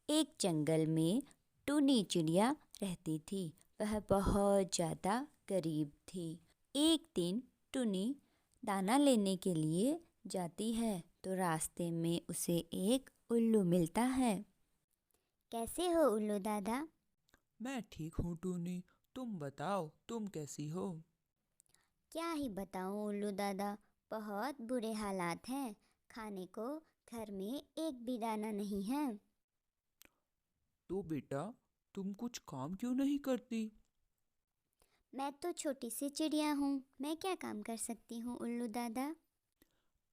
एक जंगल में टूनी चिड़िया रहती थी। वह बहुत ज़्यादा गरीब थी। एक दिन टूनी दाना लेने के लिए जाती है तो रास्ते में उसे एक उल्लू मिलता है। कैसे हो उल्लू दादा? मैं ठीक हूँ टूनी। तुम बताओ, तुम कैसी हो? क्या ही बताऊं उल्लू दादा, बहुत बुरे हालात हैं। खाने को घर में एक भी दाना नहीं है। तो बेटा, तुम कुछ काम क्यों नहीं करती? मैं तो छोटी सी चिड़िया हूँ, मैं क्या काम कर सकती हूँ उल्लू दादा?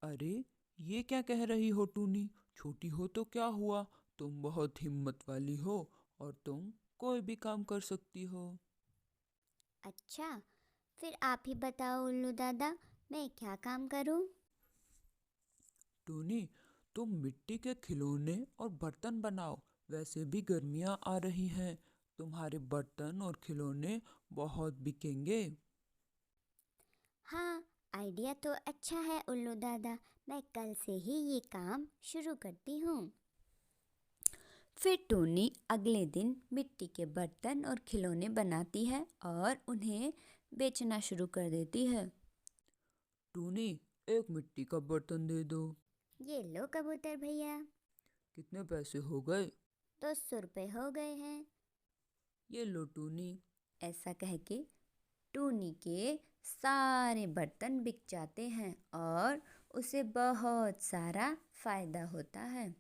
अरे, ये क्या कह रही हो टूनी? छोटी हो तो क्या हुआ, तुम बहुत हिम्मत वाली हो और तुम कोई भी काम कर सकती हो। अच्छा, फिर आप ही बताओ उल्लू दादा, मैं क्या काम करूँ? टूनी, तुम मिट्टी के खिलौने और बर्तन बनाओ। वैसे भी गर्मियाँ आ रही हैं, तुम्हारे बर्तन और खिलौने बहुत बिकेंगे। हाँ, आइडिया तो अच्छा है उल्लू दादा, मैं कल से ही ये काम शुरू करती हूँ। फिर टूनी अगले दिन मिट्टी के बर्तन और खिलौने बनाती है और उन्हें बेचना शुरू कर देती है। टूनी, एक मिट्टी का बर्तन दे दो। ये लो कबूतर भैया, कितने पैसे हो गए? 200 रुपये हो गए हैं। ये लो टूनी। ऐसा कह के टूनी के सारे बर्तन बिक जाते हैं और उसे बहुत सारा फायदा होता है।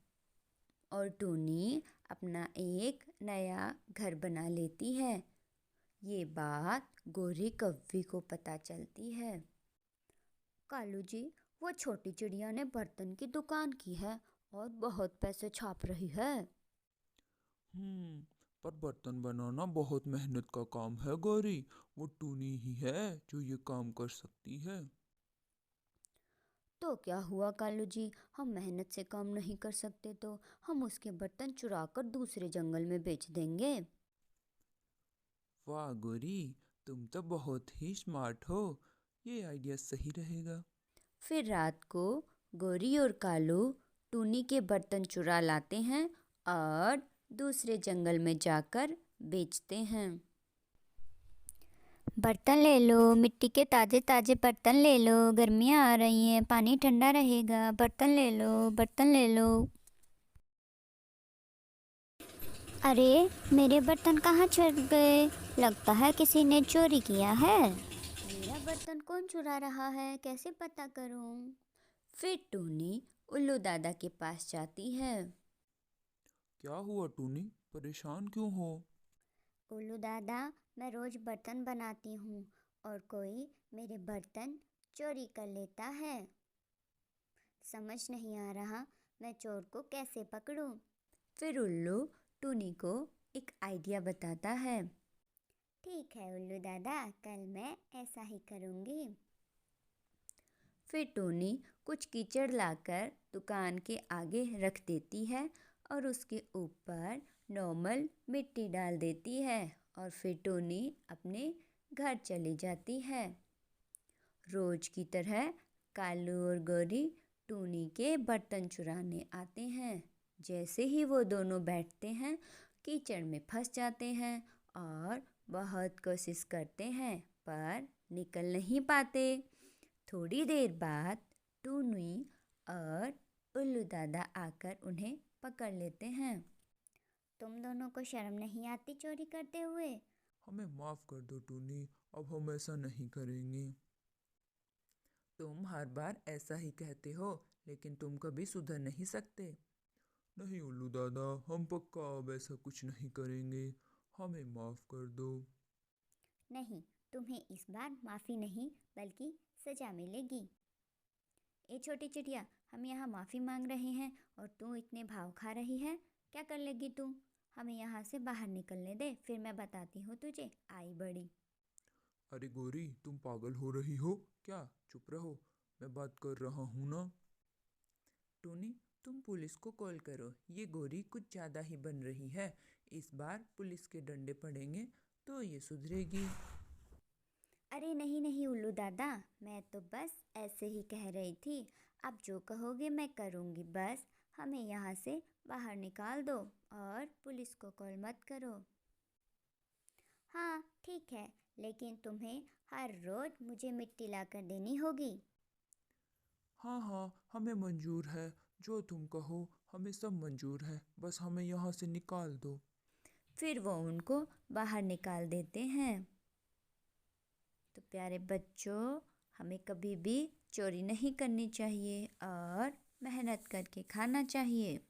और टूनी अपना एक नया घर बना लेती है। ये बात गोरी कव्वी को पता चलती है। कालू जी, वो छोटी चिड़िया ने बर्तन की दुकान की है और बहुत पैसे छाप रही है। हम्म, पर बर्तन बनाना बहुत मेहनत का काम है गौरी। वो टूनी ही है जो ये काम कर सकती है। तो क्या हुआ कालू जी, हम मेहनत से काम नहीं कर सकते तो हम उसके बर्तन चुरा कर दूसरे जंगल में बेच देंगे। वाह गौरी, तुम तो बहुत ही स्मार्ट हो। ये आइडिया सही रहेगा। फिर रात को गोरी और कालू टूनी के बर्तन चुरा लाते हैं और दूसरे जंगल में जाकर बेचते हैं। बर्तन ले लो, मिट्टी के ताज़े ताज़े बर्तन ले लो, गर्मियाँ आ रही हैं, पानी ठंडा रहेगा, बर्तन ले लो, बर्तन ले लो। अरे, मेरे बर्तन कहाँ चढ़ गए? लगता है किसी ने चोरी किया है। मेरा बर्तन कौन चुरा रहा है, कैसे पता करूं? फिर टूनी उल्लू दादा के पास जाती है। क्या हुआ टूनी, परेशान क्यों हो? उल्लू दादा, मैं रोज बर्तन बनाती हूँ और कोई मेरे बर्तन चोरी कर लेता है। समझ नहीं आ रहा मैं चोर को कैसे पकड़ूं। फिर उल्लू टूनी को एक आइडिया बताता है। ठीक है उल्लू दादा, कल मैं ऐसा ही करूँगी। फिर टूनी कुछ कीचड़ लाकर दुकान के आगे रख देती है और उसके ऊपर नॉर्मल मिट्टी डाल देती है और फिर टूनी अपने घर चली जाती है। रोज की तरह कालू और गौरी टूनी के बर्तन चुराने आते हैं। जैसे ही वो दोनों बैठते हैं, कीचड़ में फंस जाते हैं और बहुत कोशिश करते हैं पर निकल नहीं पाते। थोड़ी देर बाद टूनी और उल्लू दादा आकर उन्हें पकड़ लेते हैं। तुम दोनों को शर्म नहीं आती चोरी करते हुए? हमें माफ कर दो टूनी, अब हम ऐसा नहीं करेंगे। तुम हर बार ऐसा ही कहते हो, लेकिन तुम कभी सुधर नहीं सकते। नहीं उल्लू दादा, हम पक्का अब ऐसा कुछ नहीं करेंगे। हमें माफ कर दो। नहीं, तुम्हें इस बार माफ़ी नहीं बल्कि सज़ा मिलेगी। ए छोटी चिड़िया, हम यहाँ माफ़ी मांग रहे हैं और तू इतने भाव खा रही है। क्या कर लेगी तू? हमें यहाँ से बाहर निकलने दे, फिर मैं बताती हूँ तुझे। आई बड़ी। अरे गोरी, तुम पागल हो रही हो क्या? चुप रहो, मैं बात कर रहा हूँ ना। टोनी, तुम पुलिस को कॉल करो। ये गोरी कुछ ज़्यादा ही बन रही है। इस बार पुलिस के डंडे पड़ेंगे तो ये सुधरेगी। अरे नहीं नहीं उल्लू दादा, मैं तो बस ऐसे ही कह रही थी। आप जो कहोगे मैं करूँगी, बस हमें यहाँ से बाहर निकाल दो और पुलिस को कॉल मत करो। हाँ ठीक है, लेकिन तुम्हें हर रोज़ मुझे मिट्टी लाकर देनी होगी। हाँ हाँ, हमें मंजूर है, जो तुम कहो हमें सब मंजूर है, बस हमें यहाँ से निकाल दो। फिर वो उनको बाहर निकाल देते हैं। तो प्यारे बच्चों, हमें कभी भी चोरी नहीं करनी चाहिए और मेहनत करके खाना चाहिए।